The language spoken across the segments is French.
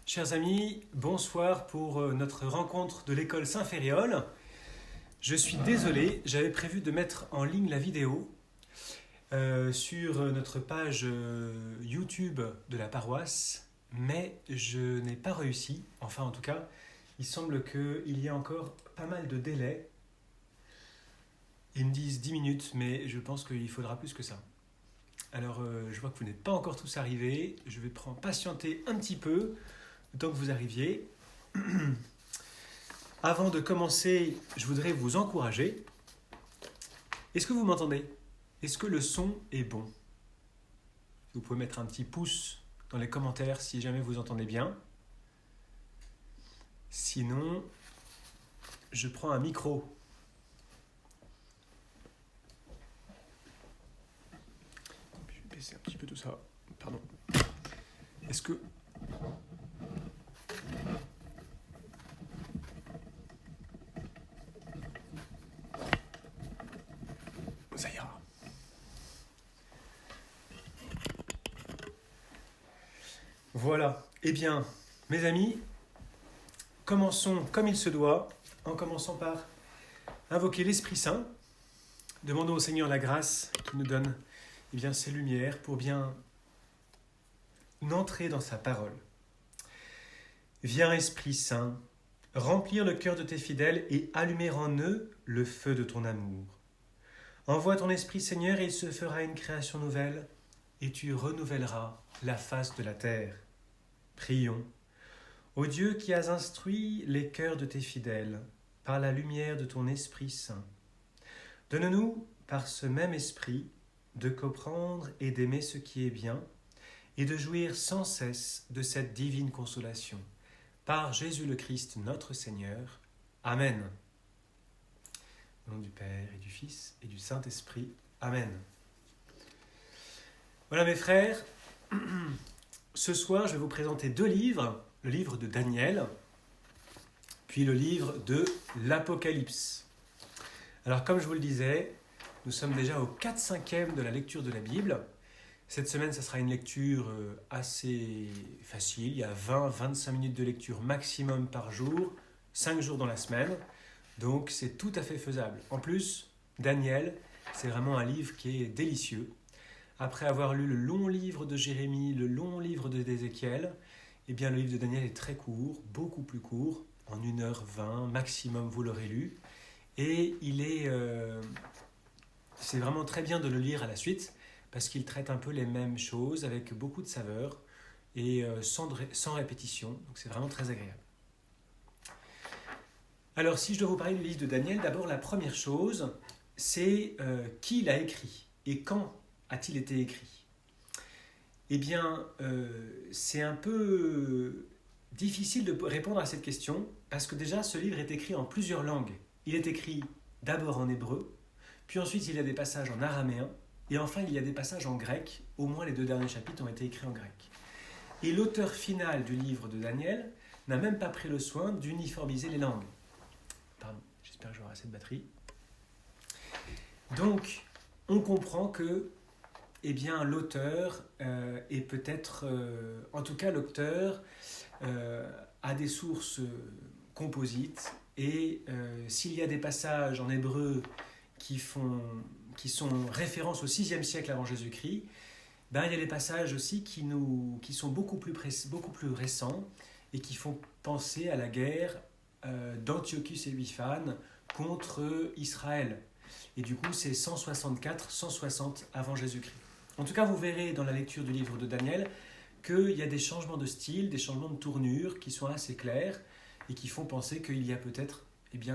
Chers amis, bonsoir pour notre rencontre de l'école Saint-Ferréol. Je suis désolé, j'avais prévu de mettre en ligne la vidéo sur notre page YouTube de la paroisse, mais je n'ai pas réussi. Enfin, en tout cas, il semble qu'il y a encore pas mal de délais. Ils me disent 10 minutes, mais je pense qu'il faudra plus que ça. Alors, je vois que vous n'êtes pas encore tous arrivés. Je vais patienter un petit peu, le temps que vous arriviez. Avant de commencer, je voudrais vous encourager. Est-ce que vous m'entendez ? Est-ce que le son est bon ? Vous pouvez mettre un petit pouce dans les commentaires si jamais vous entendez bien. Sinon, je prends un micro. Je vais baisser un petit peu tout ça. Pardon. Est-ce que... Ça ira. Voilà. Eh bien, mes amis, commençons comme il se doit, en commençant par invoquer l'Esprit Saint. Demandons au Seigneur la grâce qu'il nous donne ses lumières pour bien entrer dans sa parole. Viens, Esprit Saint, remplir le cœur de tes fidèles et allumer en eux le feu de ton amour. Envoie ton Esprit, Seigneur, et il se fera une création nouvelle, et tu renouvelleras la face de la terre. Prions. Ô Dieu qui as instruit les cœurs de tes fidèles par la lumière de ton Esprit Saint, donne-nous, par ce même Esprit, de comprendre et d'aimer ce qui est bien, et de jouir sans cesse de cette divine consolation. Par Jésus le Christ, notre Seigneur. Amen. Au nom du Père et du Fils et du Saint-Esprit. Amen. Voilà mes frères, ce soir je vais vous présenter deux livres, le livre de Daniel, puis le livre de l'Apocalypse. Alors comme je vous le disais, nous sommes déjà au 4/5e de la lecture de la Bible. Cette semaine, ça sera une lecture assez facile, il y a 20-25 minutes de lecture maximum par jour, 5 jours dans la semaine. Donc c'est tout à fait faisable. En plus, Daniel, c'est vraiment un livre qui est délicieux. Après avoir lu le long livre de Jérémie, le long livre d'Ézéchiel, le livre de Daniel est très court, beaucoup plus court, en 1h20 maximum vous l'aurez lu. Et c'est vraiment très bien de le lire à la suite, parce qu'il traite un peu les mêmes choses, avec beaucoup de saveur et sans répétition. Donc c'est vraiment très agréable. Alors, si je dois vous parler du livre de Daniel, d'abord, la première chose, c'est qui l'a écrit et quand a-t-il été écrit ? C'est un peu difficile de répondre à cette question parce que déjà, ce livre est écrit en plusieurs langues. Il est écrit d'abord en hébreu, puis ensuite, il y a des passages en araméen et enfin, il y a des passages en grec. Au moins, les 2 derniers chapitres ont été écrits en grec. Et l'auteur final du livre de Daniel n'a même pas pris le soin d'uniformiser les langues. Pardon, j'espère que j'aurai assez de batterie. Donc, on comprend que l'auteur est peut-être... en tout cas, l'auteur a des sources composites et s'il y a des passages en hébreu qui sont référence au 6e siècle avant Jésus-Christ, il y a des passages aussi qui sont beaucoup plus récents et qui font penser à la guerre d'Antiochus Épiphanes contre Israël. Et du coup, c'est 164-160 avant Jésus-Christ. En tout cas, vous verrez dans la lecture du livre de Daniel qu'il y a des changements de style, des changements de tournure qui sont assez clairs et qui font penser qu'il y a peut-être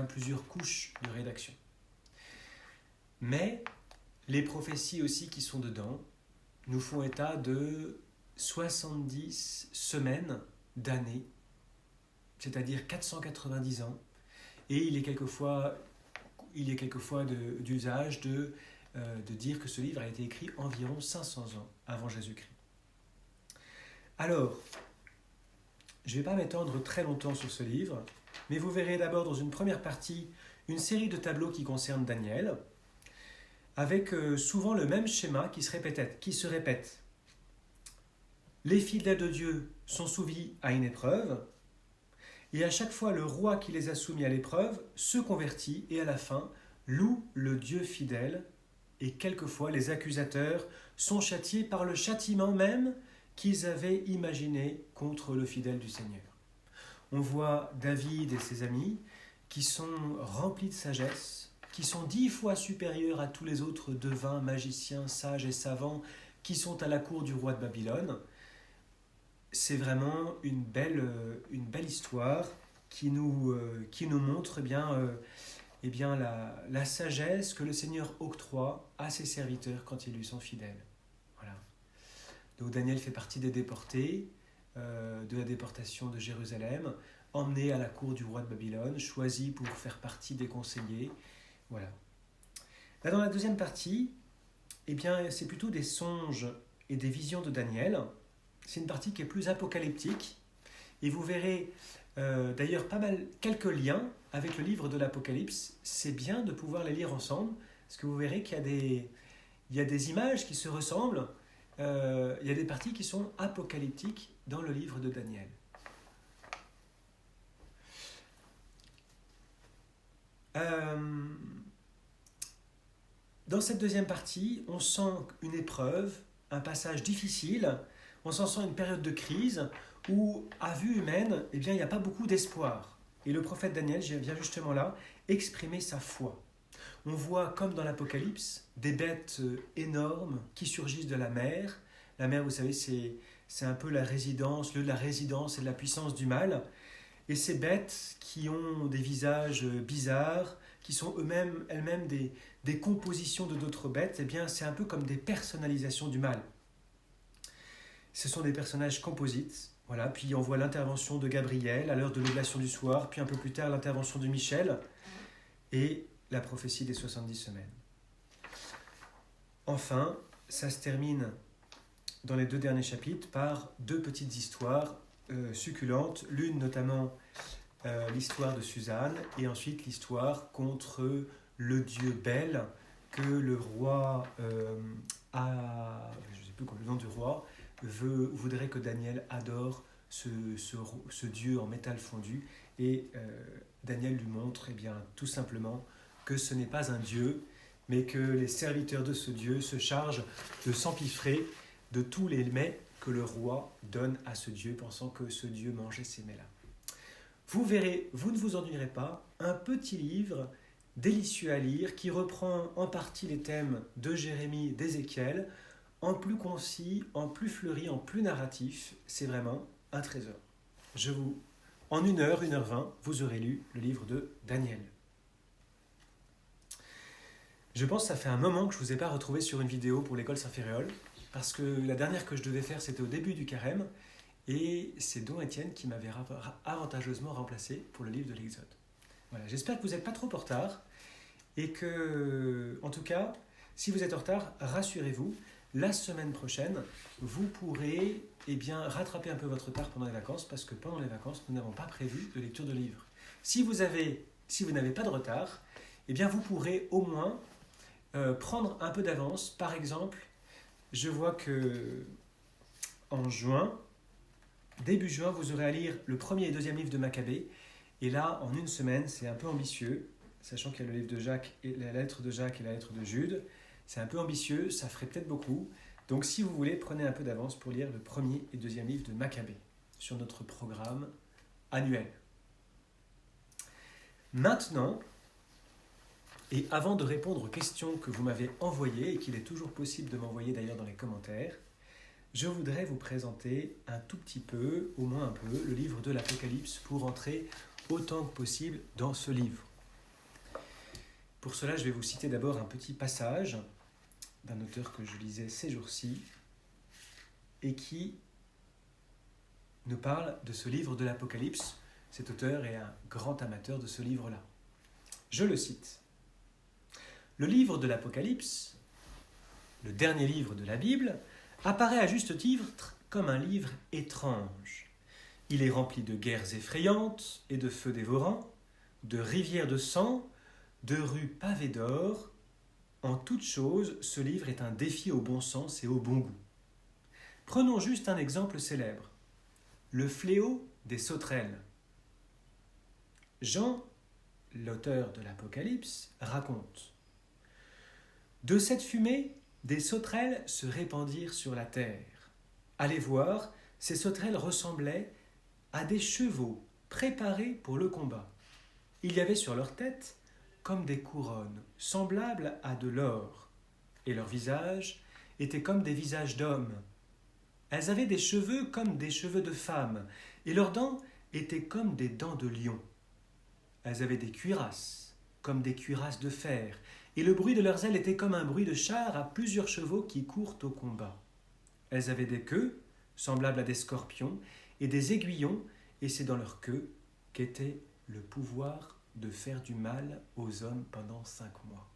plusieurs couches de rédaction. Mais les prophéties aussi qui sont dedans nous font état de 70 semaines d'années, c'est-à-dire 490 ans, et il est quelquefois d'usage de dire que ce livre a été écrit environ 500 ans avant Jésus-Christ. Alors, je ne vais pas m'étendre très longtemps sur ce livre, mais vous verrez d'abord dans une première partie une série de tableaux qui concernent Daniel, avec souvent le même schéma qui se répète. Les fidèles de Dieu sont soumis à une épreuve, et à chaque fois le roi qui les a soumis à l'épreuve se convertit et à la fin loue le Dieu fidèle, et quelquefois les accusateurs sont châtiés par le châtiment même qu'ils avaient imaginé contre le fidèle du Seigneur. On voit David et ses amis qui sont remplis de sagesse, qui sont 10 fois supérieurs à tous les autres devins, magiciens, sages et savants qui sont à la cour du roi de Babylone. C'est vraiment une belle histoire qui nous montre la sagesse que le Seigneur octroie à ses serviteurs quand ils lui sont fidèles. Voilà. Donc Daniel fait partie des déportés de la déportation de Jérusalem, emmené à la cour du roi de Babylone, choisi pour faire partie des conseillers. Voilà. Là, dans la deuxième partie, c'est plutôt des songes et des visions de Daniel. C'est une partie qui est plus apocalyptique. Et vous verrez d'ailleurs quelques liens avec le livre de l'Apocalypse. C'est bien de pouvoir les lire ensemble, parce que vous verrez qu'il y a des images qui se ressemblent. Il y a des parties qui sont apocalyptiques dans le livre de Daniel. Dans cette deuxième partie, on sent une épreuve, un passage difficile, on s'en sent une période de crise où, à vue humaine, il n'y a pas beaucoup d'espoir. Et le prophète Daniel vient justement là exprimer sa foi. On voit, comme dans l'Apocalypse, des bêtes énormes qui surgissent de la mer. La mer, vous savez, c'est un peu la résidence, lieu de la résidence et de la puissance du mal. Et ces bêtes qui ont des visages bizarres, qui sont elles-mêmes des compositions de d'autres bêtes, c'est un peu comme des personnalisations du mal. Ce sont des personnages composites. Voilà. Puis on voit l'intervention de Gabriel à l'heure de l'oblation du soir, puis un peu plus tard l'intervention de Michel et la prophétie des 70 semaines. Enfin, ça se termine dans les 2 derniers chapitres par 2 petites histoires succulentes. L'une notamment l'histoire de Suzanne et ensuite l'histoire contre le dieu Bel que le roi je ne sais plus le nom du roi voudrait que Daniel adore ce dieu en métal fondu et Daniel lui montre tout simplement que ce n'est pas un dieu mais que les serviteurs de ce dieu se chargent de s'empiffrer de tous les mets que le roi donne à ce dieu pensant que ce dieu mangeait ces mets-là. Vous verrez, vous ne vous ennuierez pas, un petit livre délicieux à lire qui reprend en partie les thèmes de Jérémie, d'Ézéchiel, en plus concis, en plus fleuri, en plus narratif. C'est vraiment un trésor. En 1h, 1h20, vous aurez lu le livre de Daniel. Je pense que ça fait un moment que je ne vous ai pas retrouvé sur une vidéo pour l'école Saint-Féréol, parce que la dernière que je devais faire, c'était au début du carême, et c'est Don Étienne qui m'avait avantageusement remplacé pour le livre de l'Exode. Voilà, j'espère que vous n'êtes pas trop en retard, et que, en tout cas, si vous êtes en retard, rassurez-vous, la semaine prochaine, vous pourrez rattraper un peu votre retard pendant les vacances, parce que pendant les vacances, nous n'avons pas prévu de lecture de livres. Si vous n'avez pas de retard, vous pourrez au moins prendre un peu d'avance. Par exemple, je vois que en juin, début juin, vous aurez à lire le premier et deuxième livre de Maccabée. Et là, en une semaine, c'est un peu ambitieux, sachant qu'il y a le livre de Jacques, et la lettre de Jacques et la lettre de Jude. C'est un peu ambitieux, ça ferait peut-être beaucoup. Donc si vous voulez, prenez un peu d'avance pour lire le premier et deuxième livre de Maccabée sur notre programme annuel. Maintenant, et avant de répondre aux questions que vous m'avez envoyées, et qu'il est toujours possible de m'envoyer d'ailleurs dans les commentaires, je voudrais vous présenter un tout petit peu, au moins un peu, le livre de l'Apocalypse pour entrer autant que possible dans ce livre. Pour cela, je vais vous citer d'abord un petit passage d'un auteur que je lisais ces jours-ci et qui nous parle de ce livre de l'Apocalypse. Cet auteur est un grand amateur de ce livre-là. Je le cite. Le livre de l'Apocalypse, le dernier livre de la Bible, apparaît à juste titre comme un livre étrange. Il est rempli de guerres effrayantes et de feux dévorants, de rivières de sang, de rues pavées d'or. En toute chose, ce livre est un défi au bon sens et au bon goût. Prenons juste un exemple célèbre. Le fléau des sauterelles. Jean, l'auteur de l'Apocalypse, raconte: de cette fumée, des sauterelles se répandirent sur la terre. Allez voir, ces sauterelles ressemblaient à des chevaux préparés pour le combat. Il y avait sur leur tête comme des couronnes, semblables à de l'or, et leurs visages étaient comme des visages d'hommes. Elles avaient des cheveux comme des cheveux de femmes, et leurs dents étaient comme des dents de lion. Elles avaient des cuirasses, comme des cuirasses de fer, et le bruit de leurs ailes était comme un bruit de char à plusieurs chevaux qui courent au combat. Elles avaient des queues, semblables à des scorpions, et des aiguillons, et c'est dans leur queue qu'était le pouvoir de faire du mal aux hommes pendant 5 mois.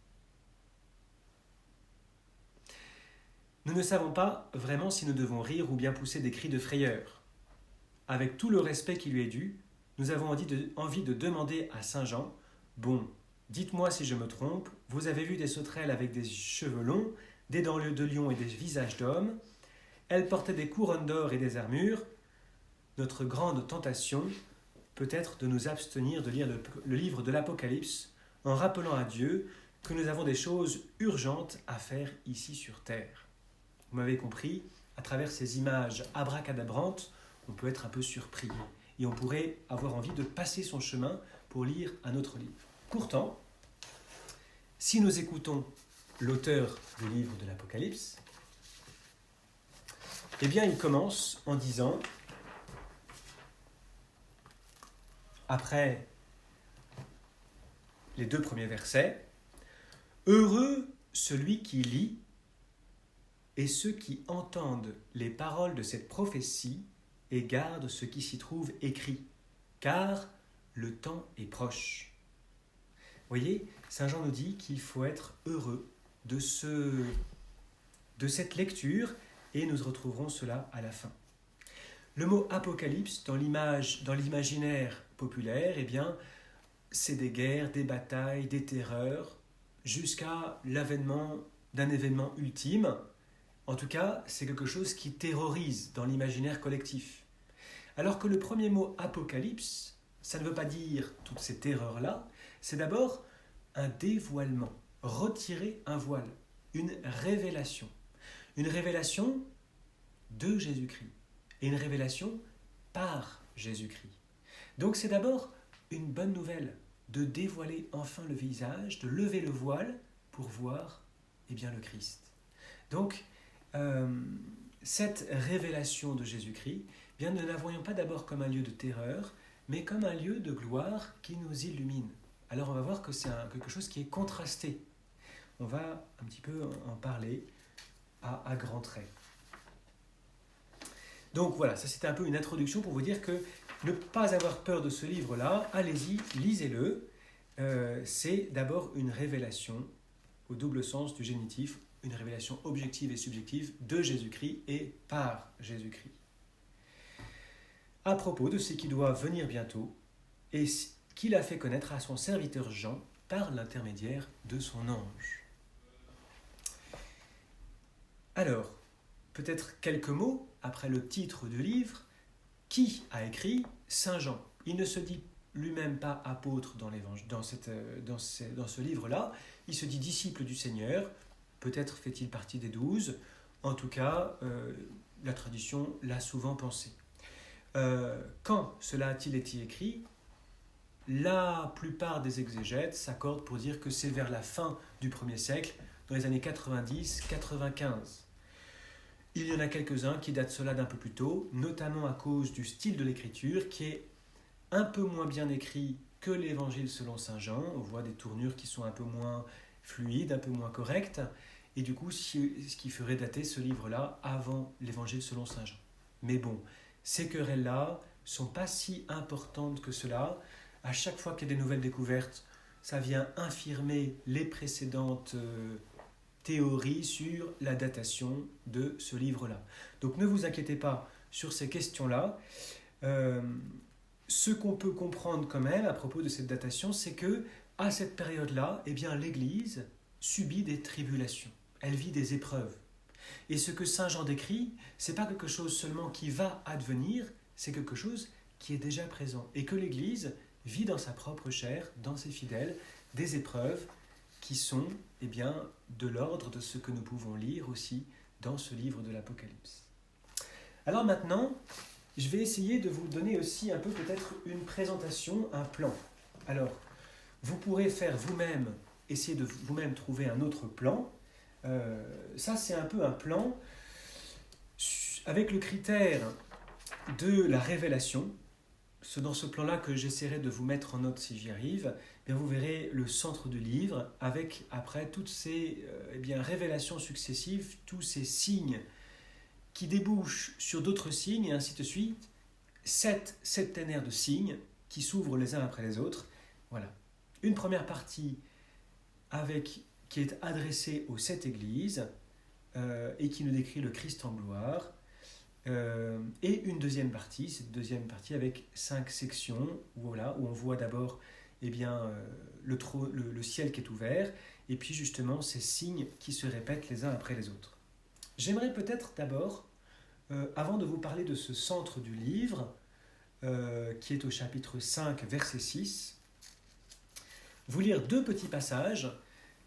Nous ne savons pas vraiment si nous devons rire ou bien pousser des cris de frayeur. Avec tout le respect qui lui est dû, nous avons envie de demander à Saint Jean: « Bon, dites-moi si je me trompe, vous avez vu des sauterelles avec des cheveux longs, des dents de lion et des visages d'hommes. Elles portaient des couronnes d'or et des armures. Notre grande tentation peut être de nous abstenir de lire le livre de l'Apocalypse en rappelant à Dieu que nous avons des choses urgentes à faire ici sur terre. » Vous m'avez compris, à travers ces images abracadabrantes, on peut être un peu surpris et on pourrait avoir envie de passer son chemin pour lire un autre livre. Pourtant, si nous écoutons l'auteur du livre de l'Apocalypse, eh bien il commence en disant, après les 2 premiers versets: « Heureux celui qui lit et ceux qui entendent les paroles de cette prophétie et gardent ce qui s'y trouve écrit, car le temps est proche. » Vous voyez, Saint Jean nous dit qu'il faut être heureux de cette lecture, et nous retrouverons cela à la fin. Le mot apocalypse, dans l'imaginaire populaire, eh bien, c'est des guerres, des batailles, des terreurs, jusqu'à l'avènement d'un événement ultime. En tout cas, c'est quelque chose qui terrorise dans l'imaginaire collectif. Alors que le premier mot apocalypse, ça ne veut pas dire toutes ces terreurs-là, c'est d'abord un dévoilement, retirer un voile, une révélation. Une révélation de Jésus-Christ et une révélation par Jésus-Christ. Donc c'est d'abord une bonne nouvelle de dévoiler enfin le visage, de lever le voile pour voir bien, le Christ. Donc, cette révélation de Jésus-Christ, bien, ne la voyons pas d'abord comme un lieu de terreur, mais comme un lieu de gloire qui nous illumine. Alors on va voir que c'est quelque chose qui est contrasté. On va un petit peu en parler à grands traits. Donc voilà, ça c'était un peu une introduction pour vous dire que ne pas avoir peur de ce livre-là, allez-y, lisez-le. C'est d'abord une révélation au double sens du génitif, une révélation objective et subjective de Jésus-Christ et par Jésus-Christ. À propos de ce qui doit venir bientôt et qu'il a fait connaître à son serviteur Jean par l'intermédiaire de son ange. Alors, peut-être quelques mots après le titre du livre. Qui a écrit? Saint Jean. Il ne se dit lui-même pas apôtre dans ce livre-là. Il se dit disciple du Seigneur. Peut-être fait-il partie des 12. En tout cas, la tradition l'a souvent pensé. Quand cela a-t-il été écrit? La plupart des exégètes s'accordent pour dire que c'est vers la fin du 1er siècle, dans les années 90-95. Il y en a quelques-uns qui datent cela d'un peu plus tôt, notamment à cause du style de l'écriture qui est un peu moins bien écrit que l'évangile selon saint Jean. On voit des tournures qui sont un peu moins fluides, un peu moins correctes, et du coup, ce qui ferait dater ce livre-là avant l'évangile selon saint Jean. Mais bon, ces querelles-là ne sont pas si importantes que cela. À chaque fois qu'il y a des nouvelles découvertes, ça vient infirmer les précédentes théories sur la datation de ce livre-là. Donc ne vous inquiétez pas sur ces questions-là. Ce qu'on peut comprendre quand même à propos de cette datation, c'est que à cette période-là, eh bien, l'Église subit des tribulations. Elle vit des épreuves. Et ce que Saint Jean décrit, c'est pas quelque chose seulement qui va advenir, c'est quelque chose qui est déjà présent. Et que l'Église vit dans sa propre chair, dans ses fidèles, des épreuves qui sont de l'ordre de ce que nous pouvons lire aussi dans ce livre de l'Apocalypse. Alors maintenant, je vais essayer de vous donner aussi un peu peut-être une présentation, un plan. Alors, vous pourrez faire vous-même, essayer de vous-même trouver un autre plan. Ça, c'est un peu un plan avec le critère de la révélation. C'est dans ce plan-là que j'essaierai de vous mettre en note si j'y arrive. Bien, vous verrez le centre du livre avec après toutes ces révélations successives, tous ces signes qui débouchent sur d'autres signes et ainsi de suite. 7 septénaires de signes qui s'ouvrent les uns après les autres. Voilà. Une première partie qui est adressée aux 7 églises et qui nous décrit le Christ en gloire. Et une deuxième partie, cette deuxième partie avec 5 sections où on voit d'abord le ciel qui est ouvert et puis justement ces signes qui se répètent les uns après les autres. J'aimerais peut-être d'abord, avant de vous parler de ce centre du livre, qui est au chapitre 5, verset 6, vous lire 2 petits passages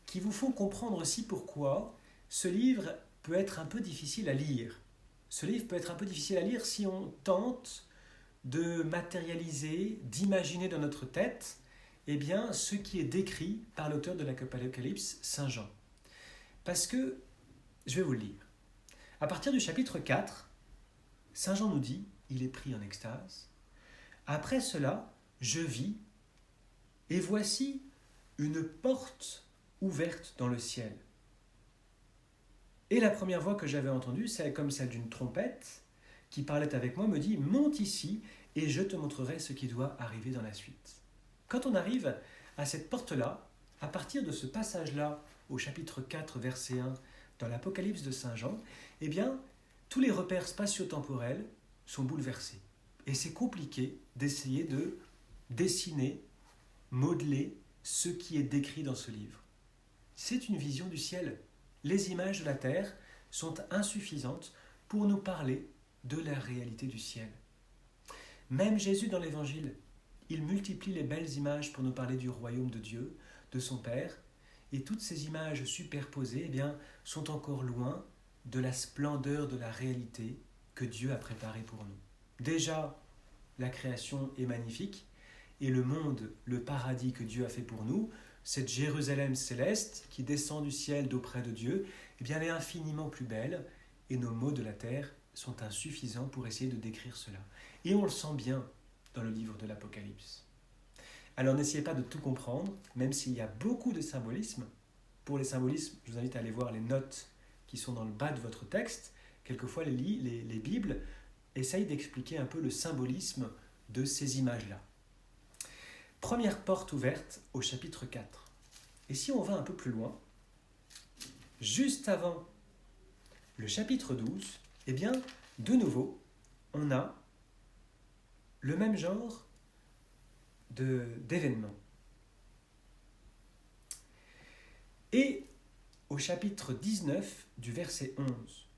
qui vous font comprendre aussi pourquoi ce livre peut être un peu difficile à lire. Ce livre peut être un peu difficile à lire si on tente de matérialiser, d'imaginer dans notre tête ce qui est décrit par l'auteur de l'Apocalypse, Saint Jean. Parce que, je vais vous le lire. À partir du chapitre 4, Saint Jean nous dit, il est pris en extase. Après cela, je vis, et voici une porte ouverte dans le ciel. Et la première voix que j'avais entendue, c'est comme celle d'une trompette qui parlait avec moi, me dit « Monte ici et je te montrerai ce qui doit arriver dans la suite. » Quand on arrive à cette porte-là, à partir de ce passage-là, au chapitre 4, verset 1, dans l'Apocalypse de Saint Jean, tous les repères spatio-temporels sont bouleversés. Et c'est compliqué d'essayer de dessiner, modeler ce qui est décrit dans ce livre. C'est une vision du ciel. Les images de la terre sont insuffisantes pour nous parler de la réalité du ciel. Même Jésus dans l'Évangile, il multiplie les belles images pour nous parler du royaume de Dieu, de son Père, et toutes ces images superposées sont encore loin de la splendeur de la réalité que Dieu a préparée pour nous. Déjà, la création est magnifique, et le monde, le paradis que Dieu a fait pour nous, cette Jérusalem céleste qui descend du ciel d'auprès de Dieu, elle est infiniment plus belle et nos mots de la terre sont insuffisants pour essayer de décrire cela. Et on le sent bien dans le livre de l'Apocalypse. Alors n'essayez pas de tout comprendre, même s'il y a beaucoup de symbolisme. Pour les symbolismes, je vous invite à aller voir les notes qui sont dans le bas de votre texte. Quelquefois, les Bibles essayent d'expliquer un peu le symbolisme de ces images-là. Première porte ouverte au chapitre 4. Et si on va un peu plus loin, juste avant le chapitre 12, de nouveau, on a le même genre d'événements. Et au chapitre 19 du verset 11,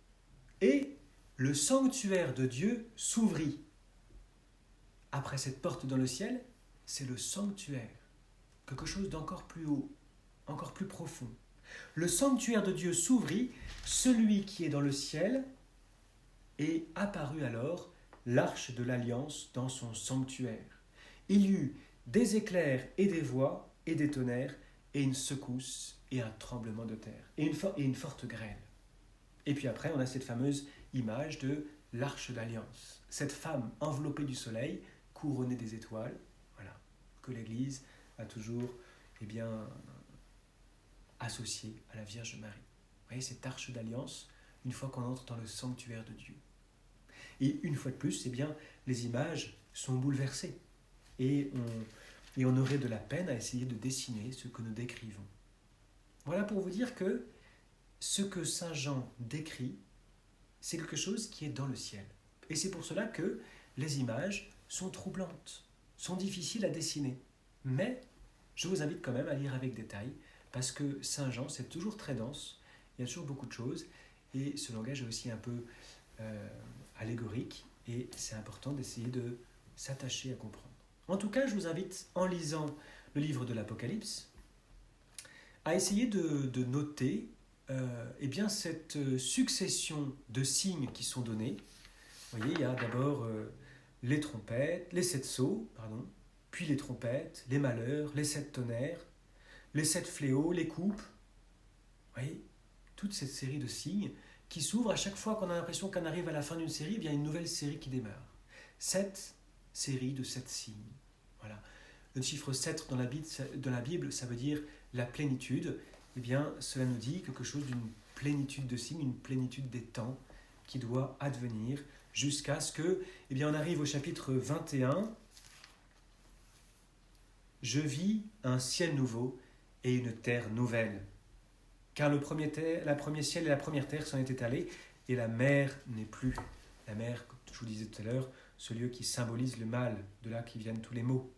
et le sanctuaire de Dieu s'ouvrit. Après cette porte dans le ciel, c'est le sanctuaire, quelque chose d'encore plus haut, encore plus profond. Le sanctuaire de Dieu s'ouvrit, celui qui est dans le ciel, et apparut alors l'arche de l'alliance dans son sanctuaire. Il y eut des éclairs et des voix et des tonnerres, et une secousse et un tremblement de terre, et une forte grêle. Et puis après, on a cette fameuse image de l'arche d'alliance. Cette femme enveloppée du soleil, couronnée des étoiles, que l'Église a toujours associée à la Vierge Marie. Vous voyez, cette arche d'alliance, une fois qu'on entre dans le sanctuaire de Dieu. Et une fois de plus, les images sont bouleversées. Et on aurait de la peine à essayer de dessiner ce que nous décrivons. Voilà pour vous dire que ce que Saint Jean décrit, c'est quelque chose qui est dans le ciel. Et c'est pour cela que les images sont troublantes, sont difficiles à dessiner. Mais je vous invite quand même à lire avec détail, parce que Saint Jean, c'est toujours très dense, il y a toujours beaucoup de choses, et ce langage est aussi un peu allégorique, et c'est important d'essayer de s'attacher à comprendre. En tout cas, je vous invite, en lisant le livre de l'Apocalypse, à essayer de noter eh bien, cette succession de signes qui sont donnés. Vous voyez, il y a d'abord les trompettes, les 7 sceaux, pardon, puis les trompettes, les malheurs, les 7 tonnerres, les 7 fléaux, les coupes. Vous voyez, toute cette série de signes qui s'ouvrent à chaque fois qu'on a l'impression qu'on arrive à la fin d'une série, il y a une nouvelle série qui démarre. 7 séries de 7 signes. Voilà. Le chiffre 7 dans la Bible, ça veut dire la plénitude. Eh bien, cela nous dit quelque chose d'une plénitude de signes, une plénitude des temps qui doit advenir jusqu'à ce que, eh bien, on arrive au chapitre 21. Je vis un ciel nouveau et une terre nouvelle. Car le premier ciel et la première terre s'en étaient allés, et la mer n'est plus. La mer, comme je vous disais tout à l'heure, ce lieu qui symbolise le mal, de là qui viennent tous les maux.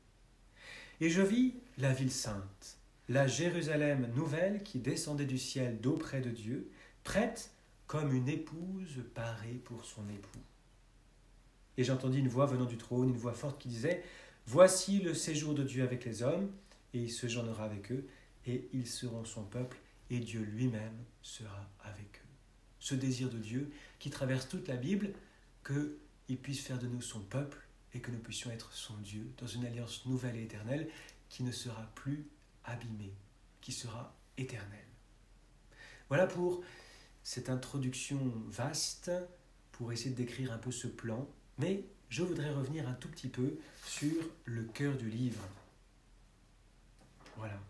Et je vis la ville sainte, la Jérusalem nouvelle qui descendait du ciel d'auprès de Dieu, prête comme une épouse parée pour son époux. Et j'entendis une voix venant du trône, une voix forte qui disait « Voici le séjour de Dieu avec les hommes, et il séjournera avec eux, et ils seront son peuple, et Dieu lui-même sera avec eux. » Ce désir de Dieu qui traverse toute la Bible, qu'il puisse faire de nous son peuple et que nous puissions être son Dieu dans une alliance nouvelle et éternelle qui ne sera plus abîmée, qui sera éternelle. Voilà pour cette introduction vaste pour essayer de décrire un peu ce plan, mais je voudrais revenir un tout petit peu sur le cœur du livre. Voilà.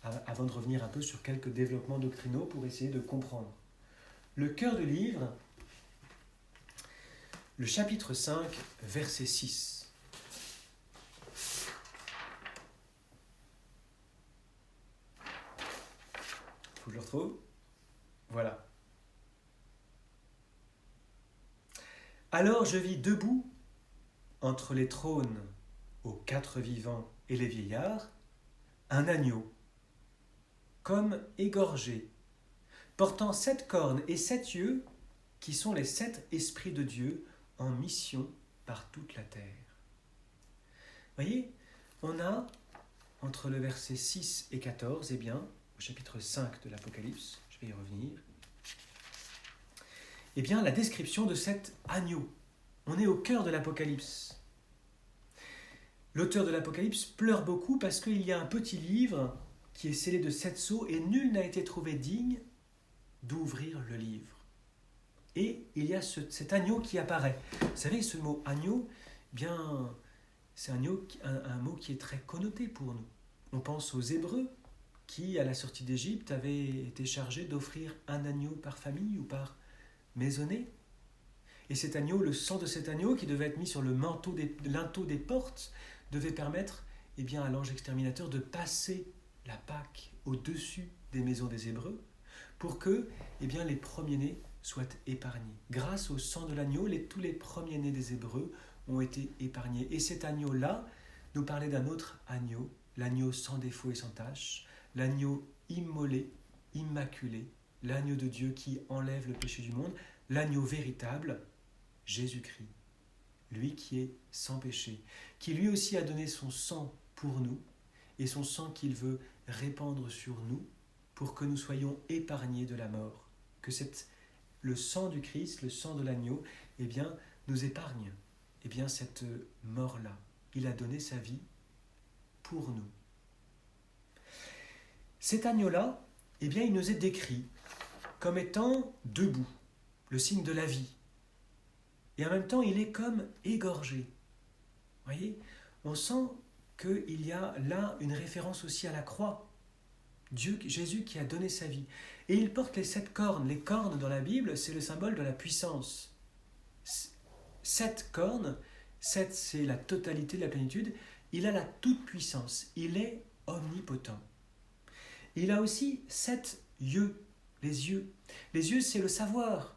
Avant de revenir un peu sur quelques développements doctrinaux pour essayer de comprendre. Le cœur du livre, le chapitre 5, verset 6. Faut que je le retrouve. Voilà. Alors je vis debout entre les trônes aux 4 vivants et les vieillards, un agneau, comme égorgé, portant 7 cornes et 7 yeux, qui sont les 7 esprits de Dieu en mission par toute la terre. Voyez, on a, entre le verset 6 et 14, eh bien, au chapitre 5 de l'Apocalypse, je vais y revenir, eh bien, la description de cet agneau. On est au cœur de l'Apocalypse. L'auteur de l'Apocalypse pleure beaucoup parce qu'il y a un petit livre qui est scellé de 7 sceaux et nul n'a été trouvé digne d'ouvrir le livre. Et il y a cet agneau qui apparaît. Vous savez, ce mot agneau, eh bien, c'est un mot qui est très connoté pour nous. On pense aux Hébreux qui, à la sortie d'Égypte, avaient été chargés d'offrir un agneau par famille ou par maisonnée. Et cet agneau, le sang de cet agneau qui devait être mis sur le linteau des portes, devait permettre eh bien, à l'ange exterminateur de passer la Pâque au-dessus des maisons des Hébreux pour que eh bien, les premiers-nés soient épargnés. Grâce au sang de l'agneau, tous les premiers-nés des Hébreux ont été épargnés. Et cet agneau-là nous parlait d'un autre agneau, l'agneau sans défaut et sans tache, l'agneau immolé, immaculé, l'agneau de Dieu qui enlève le péché du monde, l'agneau véritable, Jésus-Christ, lui qui est sans péché, qui lui aussi a donné son sang pour nous, et son sang qu'il veut répandre sur nous pour que nous soyons épargnés de la mort. Que le sang du Christ, le sang de l'agneau, eh bien, nous épargne eh bien, cette mort-là. Il a donné sa vie pour nous. Cet agneau-là, eh bien, il nous est décrit comme étant debout, le signe de la vie. Et en même temps, il est comme égorgé. Vous voyez, on sent qu'il y a là une référence aussi à la croix. Jésus qui a donné sa vie. Et il porte les 7 cornes. Les cornes dans la Bible, c'est le symbole de la puissance. 7 cornes, 7 c'est la totalité de la plénitude. Il a la toute-puissance. Il est omnipotent. Il a aussi 7 yeux, les yeux. Les yeux, c'est le savoir.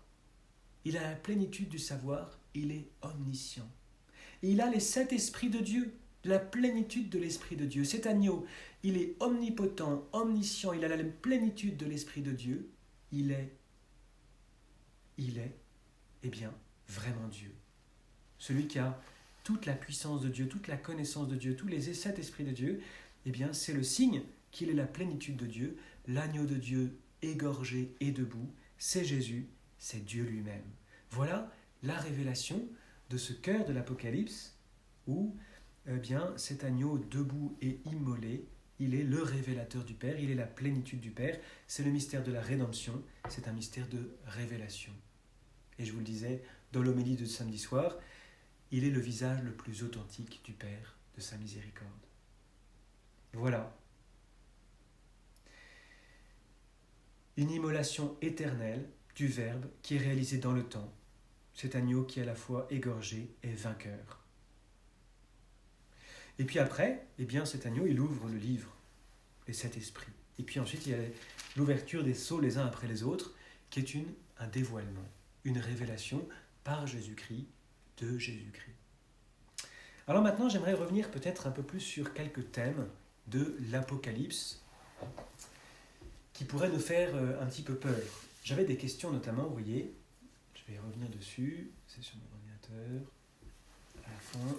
Il a la plénitude du savoir. Il est omniscient. Et il a les 7 esprits de Dieu. La plénitude de l'Esprit de Dieu. Cet agneau, il est omnipotent, omniscient, il a la plénitude de l'Esprit de Dieu, il est il est, vraiment Dieu. Celui qui a toute la puissance de Dieu, toute la connaissance de Dieu, tous les 7 esprits de Dieu, c'est le signe qu'il est la plénitude de Dieu, l'agneau de Dieu égorgé et debout, c'est Jésus, c'est Dieu lui-même. Voilà la révélation de ce cœur de l'Apocalypse où cet agneau debout et immolé, il est le révélateur du Père, il est la plénitude du Père, c'est le mystère de la rédemption, c'est un mystère de révélation. Et je vous le disais, dans l'homélie de samedi soir, il est le visage le plus authentique du Père, de sa miséricorde. Voilà. Une immolation éternelle du Verbe qui est réalisée dans le temps. Cet agneau qui est à la fois égorgé et vainqueur. Et puis après, cet agneau, il ouvre le livre, les 7 esprits. Et puis ensuite, il y a l'ouverture des sceaux les uns après les autres, qui est un dévoilement, une révélation par Jésus-Christ, de Jésus-Christ. Alors maintenant, j'aimerais revenir peut-être un peu plus sur quelques thèmes de l'Apocalypse qui pourraient nous faire un petit peu peur. J'avais des questions notamment, vous voyez, je vais y revenir dessus, c'est sur mon ordinateur, à la fin.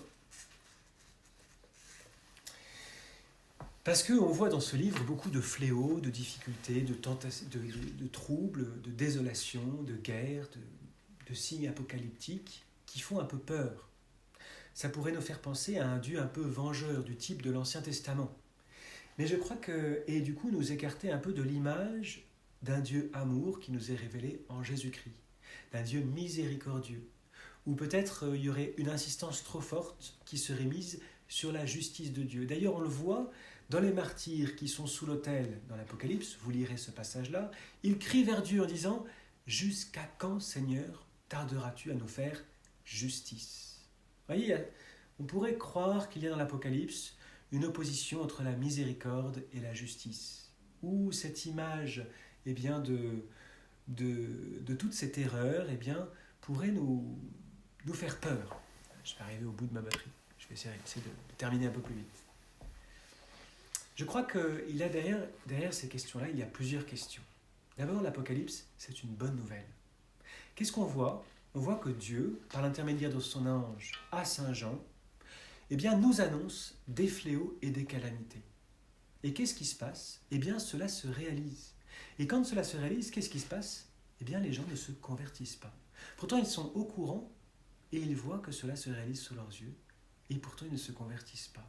Parce qu'on voit dans ce livre beaucoup de fléaux, de difficultés, de troubles, de désolation, de guerres, de signes apocalyptiques qui font un peu peur. Ça pourrait nous faire penser à un Dieu un peu vengeur du type de l'Ancien Testament. Mais je crois et du coup nous écarter un peu de l'image d'un Dieu amour qui nous est révélé en Jésus-Christ, d'un Dieu miséricordieux, ou peut-être il y aurait une insistance trop forte qui serait mise sur la justice de Dieu. D'ailleurs, on le voit dans les martyrs qui sont sous l'autel dans l'Apocalypse, vous lirez ce passage-là, ils crient vers Dieu en disant « Jusqu'à quand, Seigneur, tarderas-tu à nous faire justice ?» Vous voyez, on pourrait croire qu'il y a dans l'Apocalypse une opposition entre la miséricorde et la justice, où cette image de toute cette erreur pourrait nous faire peur. Je vais arriver au bout de ma batterie. Je vais essayer de terminer un peu plus vite. Je crois qu'il y a derrière ces questions-là, il y a plusieurs questions. D'abord, l'Apocalypse, c'est une bonne nouvelle. Qu'est-ce qu'on voit ? On voit que Dieu, par l'intermédiaire de son ange à Saint Jean, nous annonce des fléaux et des calamités. Et qu'est-ce qui se passe ? Cela se réalise. Et quand cela se réalise, qu'est-ce qui se passe ? Les gens ne se convertissent pas. Pourtant, ils sont au courant et ils voient que cela se réalise sous leurs yeux. Et pourtant, ils ne se convertissent pas.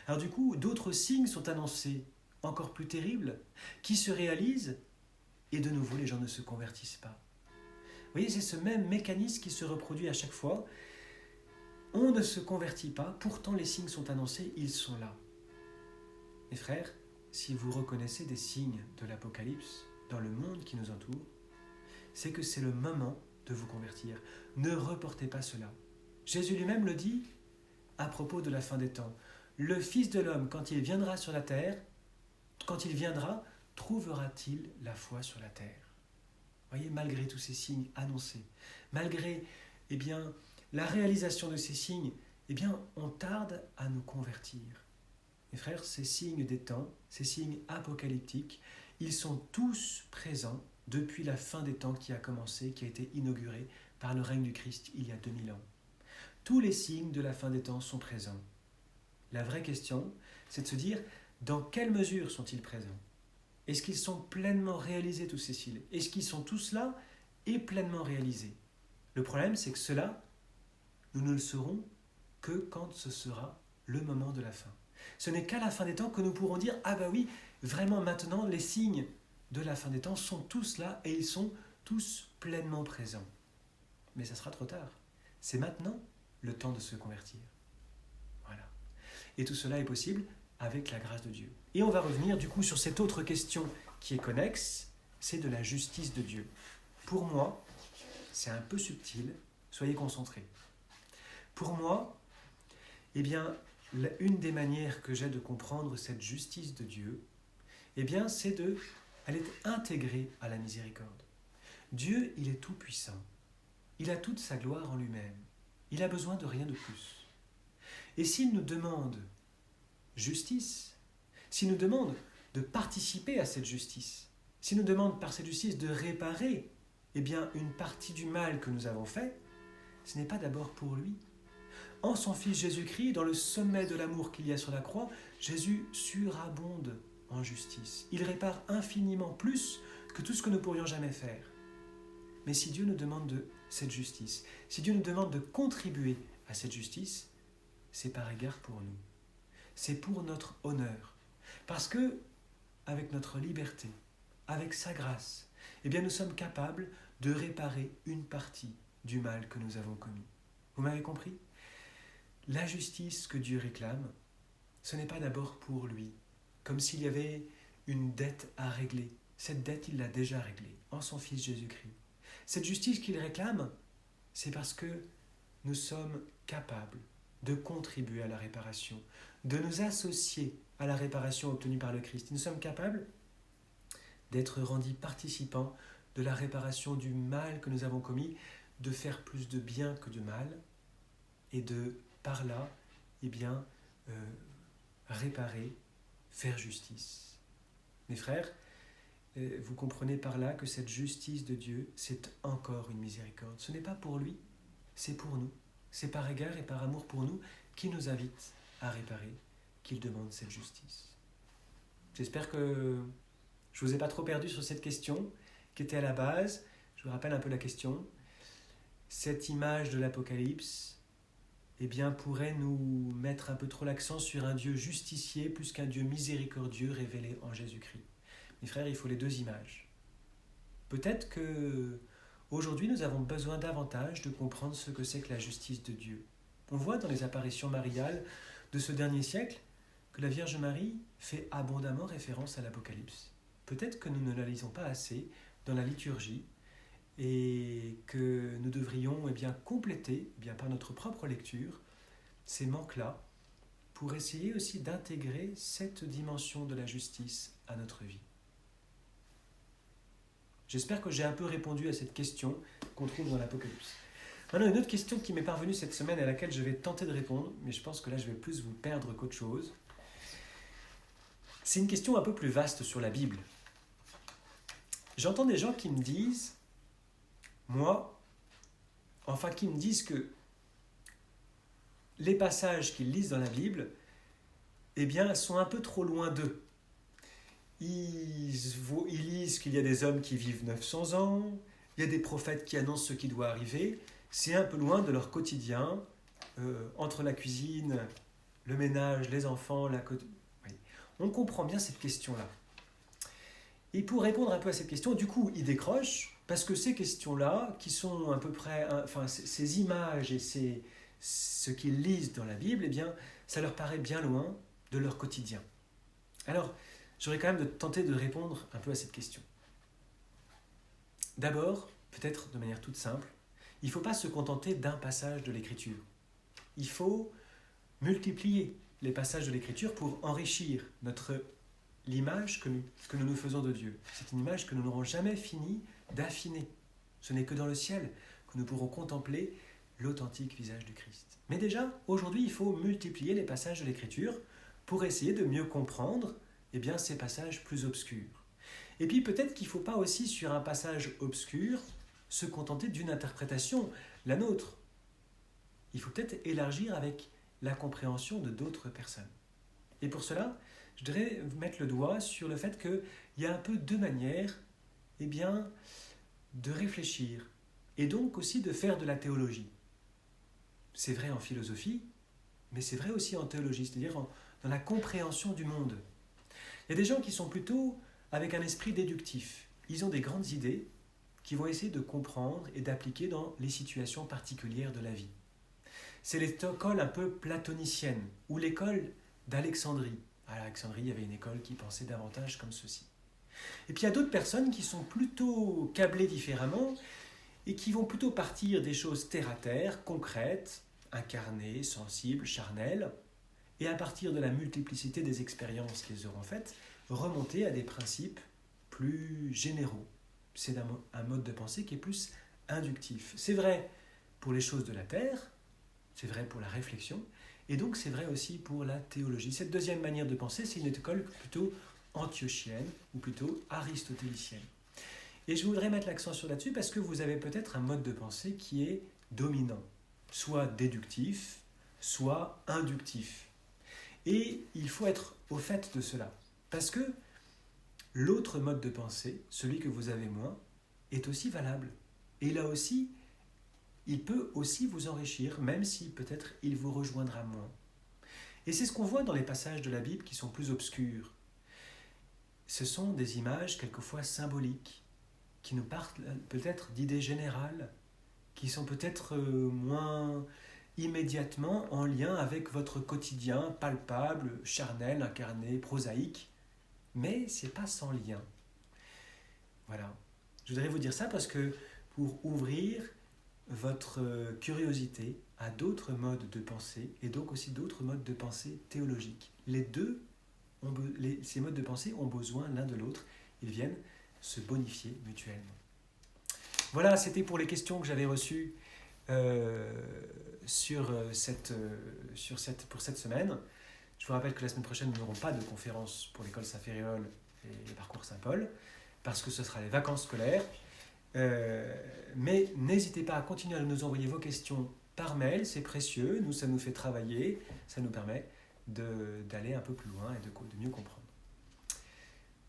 Alors du coup, d'autres signes sont annoncés, encore plus terribles, qui se réalisent et de nouveau, les gens ne se convertissent pas. Vous voyez, c'est ce même mécanisme qui se reproduit à chaque fois. On ne se convertit pas, pourtant les signes sont annoncés, ils sont là. Mes frères, si vous reconnaissez des signes de l'Apocalypse dans le monde qui nous entoure, c'est que c'est le moment de vous convertir. Ne reportez pas cela. Jésus lui-même le dit à propos de la fin des temps. Le Fils de l'homme, quand il viendra sur la terre, trouvera-t-il la foi sur la terre ? Voyez, malgré tous ces signes annoncés, malgré la réalisation de ces signes, on tarde à nous convertir. Mes frères, ces signes des temps, ces signes apocalyptiques, ils sont tous présents depuis la fin des temps qui a commencé, qui a été inaugurée par le règne du Christ il y a 2000 ans. Tous les signes de la fin des temps sont présents. La vraie question, c'est de se dire, dans quelle mesure sont-ils présents ? Est-ce qu'ils sont pleinement réalisés, tous ces signes ? Est-ce qu'ils sont tous là et pleinement réalisés ? Le problème, c'est que cela, nous ne le saurons que quand ce sera le moment de la fin. Ce n'est qu'à la fin des temps que nous pourrons dire « Ah bah oui, vraiment maintenant, les signes de la fin des temps sont tous là et ils sont tous pleinement présents. » Mais ça sera trop tard. C'est maintenant le temps de se convertir. Voilà. Et tout cela est possible avec la grâce de Dieu. Et on va revenir du coup sur cette autre question qui est connexe, c'est de la justice de Dieu. Pour moi, c'est un peu subtil, soyez concentrés. Pour moi, une des manières que j'ai de comprendre cette justice de Dieu, elle est intégrée à la miséricorde. Dieu, il est tout puissant. Il a toute sa gloire en lui-même. Il a besoin de rien de plus. Et s'il nous demande justice, s'il nous demande de participer à cette justice, s'il nous demande par cette justice de réparer, eh bien, une partie du mal que nous avons fait, ce n'est pas d'abord pour lui. En son Fils Jésus-Christ, dans le sommet de l'amour qu'il y a sur la croix, Jésus surabonde en justice. Il répare infiniment plus que tout ce que nous pourrions jamais faire. Mais si Dieu nous demande de cette justice, si Dieu nous demande de contribuer à cette justice, c'est par égard pour nous. C'est pour notre honneur. Parce que, avec notre liberté, avec sa grâce, eh bien nous sommes capables de réparer une partie du mal que nous avons commis. Vous m'avez compris ? La justice que Dieu réclame, ce n'est pas d'abord pour lui, comme s'il y avait une dette à régler. Cette dette, il l'a déjà réglée, en son Fils Jésus-Christ. Cette justice qu'il réclame, c'est parce que nous sommes capables de contribuer à la réparation, de nous associer à la réparation obtenue par le Christ. Nous sommes capables d'être rendus participants de la réparation du mal que nous avons commis, de faire plus de bien que de mal, et de, par là, eh bien, réparer, faire justice. Mes frères, vous comprenez par là que cette justice de Dieu, c'est encore une miséricorde. Ce n'est pas pour lui, c'est pour nous. C'est par égard et par amour pour nous qu'il nous invite à réparer, qu'il demande cette justice. J'espère que je ne vous ai pas trop perdu sur cette question qui était à la base. Je vous rappelle un peu la question. Cette image de l'Apocalypse, eh bien, pourrait nous mettre un peu trop l'accent sur un Dieu justicier plus qu'un Dieu miséricordieux révélé en Jésus-Christ. Mes frères, il faut les deux images. Peut-être que aujourd'hui, nous avons besoin davantage de comprendre ce que c'est que la justice de Dieu. On voit dans les apparitions mariales de ce dernier siècle que la Vierge Marie fait abondamment référence à l'Apocalypse. Peut-être que nous ne la lisons pas assez dans la liturgie et que nous devrions compléter par notre propre lecture ces manques-là pour essayer aussi d'intégrer cette dimension de la justice à notre vie. J'espère que j'ai un peu répondu à cette question qu'on trouve dans l'Apocalypse. Maintenant, une autre question qui m'est parvenue cette semaine et à laquelle je vais tenter de répondre, mais je pense que là, je vais plus vous perdre qu'autre chose. C'est une question un peu plus vaste sur la Bible. J'entends des gens qui me disent, qui me disent que les passages qu'ils lisent dans la Bible, sont un peu trop loin d'eux. Ils lisent qu'il y a des hommes qui vivent 900 ans, il y a des prophètes qui annoncent ce qui doit arriver. C'est un peu loin de leur quotidien, entre la cuisine, le ménage, les enfants, Oui. On comprend bien cette question-là. Et pour répondre un peu à cette question, du coup, ils décrochent, parce que ces questions-là, qui sont à peu près, ces images et ce qu'ils lisent dans la Bible, ça leur paraît bien loin de leur quotidien. Alors, j'aurais quand même tenté de répondre un peu à cette question. D'abord, peut-être de manière toute simple, il ne faut pas se contenter d'un passage de l'Écriture. Il faut multiplier les passages de l'Écriture pour enrichir l'image que nous faisons de Dieu. C'est une image que nous n'aurons jamais fini d'affiner. Ce n'est que dans le ciel que nous pourrons contempler l'authentique visage du Christ. Mais déjà, aujourd'hui, il faut multiplier les passages de l'Écriture pour essayer de mieux comprendre ces passages plus obscurs. Et puis peut-être qu'il ne faut pas aussi, sur un passage obscur, se contenter d'une interprétation, la nôtre. Il faut peut-être élargir avec la compréhension de d'autres personnes. Et pour cela, je voudrais mettre le doigt sur le fait qu'il y a un peu deux manières de réfléchir et donc aussi de faire de la théologie. C'est vrai en philosophie, mais c'est vrai aussi en théologie, c'est-à-dire dans la compréhension du monde. Il y a des gens qui sont plutôt avec un esprit déductif. Ils ont des grandes idées qu'ils vont essayer de comprendre et d'appliquer dans les situations particulières de la vie. C'est l'école un peu platonicienne, ou l'école d'Alexandrie. À Alexandrie, il y avait une école qui pensait davantage comme ceci. Et puis il y a d'autres personnes qui sont plutôt câblées différemment et qui vont plutôt partir des choses terre-à-terre, concrètes, incarnées, sensibles, charnelles, et à partir de la multiplicité des expériences qu'ils auront faites, remonter à des principes plus généraux. C'est un mode de pensée qui est plus inductif. C'est vrai pour les choses de la terre, c'est vrai pour la réflexion, et donc c'est vrai aussi pour la théologie. Cette deuxième manière de penser, c'est une école plutôt antiochienne, ou plutôt aristotélicienne. Et je voudrais mettre l'accent sur là-dessus parce que vous avez peut-être un mode de pensée qui est dominant, soit déductif, soit inductif. Et il faut être au fait de cela. Parce que l'autre mode de pensée, celui que vous avez moins, est aussi valable. Et là aussi, il peut aussi vous enrichir, même si peut-être il vous rejoindra moins. Et c'est ce qu'on voit dans les passages de la Bible qui sont plus obscurs. Ce sont des images quelquefois symboliques, qui nous partent peut-être d'idées générales, qui sont peut-être moins immédiatement en lien avec votre quotidien palpable, charnel, incarné, prosaïque, mais ce n'est pas sans lien. Voilà. Je voudrais vous dire ça parce que pour ouvrir votre curiosité à d'autres modes de pensée et donc aussi d'autres modes de pensée théologiques. Ces modes de pensée ont besoin l'un de l'autre. Ils viennent se bonifier mutuellement. Voilà, c'était pour les questions que j'avais reçues pour cette semaine. Je vous rappelle que la semaine prochaine, nous n'aurons pas de conférence pour l'école Saint-Féréol et les parcours Saint-Paul, parce que ce sera les vacances scolaires. Mais n'hésitez pas à continuer à nous envoyer vos questions par mail, c'est précieux, ça nous fait travailler, ça nous permet d'aller un peu plus loin et de mieux comprendre.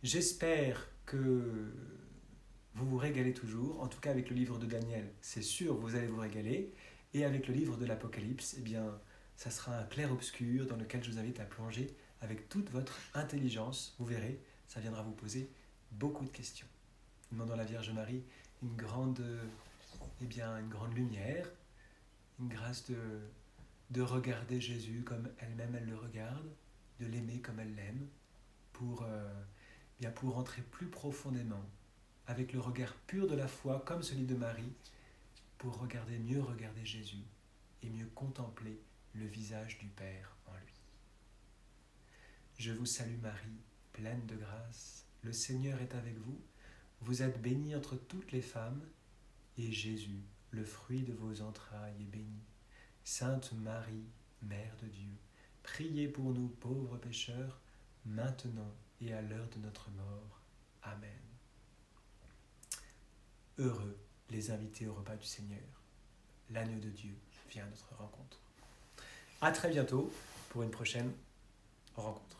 J'espère que vous vous régalez toujours, en tout cas avec le livre de Daniel, c'est sûr, vous allez vous régaler, et avec le livre de l'Apocalypse, eh bien, ça sera un clair-obscur dans lequel je vous invite à plonger avec toute votre intelligence, vous verrez, ça viendra vous poser beaucoup de questions. Demandons à la Vierge Marie une grande lumière, une grâce de regarder Jésus comme elle-même elle le regarde, de l'aimer comme elle l'aime, pour entrer plus profondément avec le regard pur de la foi comme celui de Marie, pour mieux regarder Jésus et mieux contempler le visage du Père en lui. Je vous salue Marie, pleine de grâce, le Seigneur est avec vous. Vous êtes bénie entre toutes les femmes, et Jésus, le fruit de vos entrailles, est béni. Sainte Marie, Mère de Dieu, priez pour nous pauvres pécheurs, maintenant et à l'heure de notre mort. Amen. Heureux les invités au repas du Seigneur. L'agneau de Dieu vient à notre rencontre. À très bientôt pour une prochaine rencontre.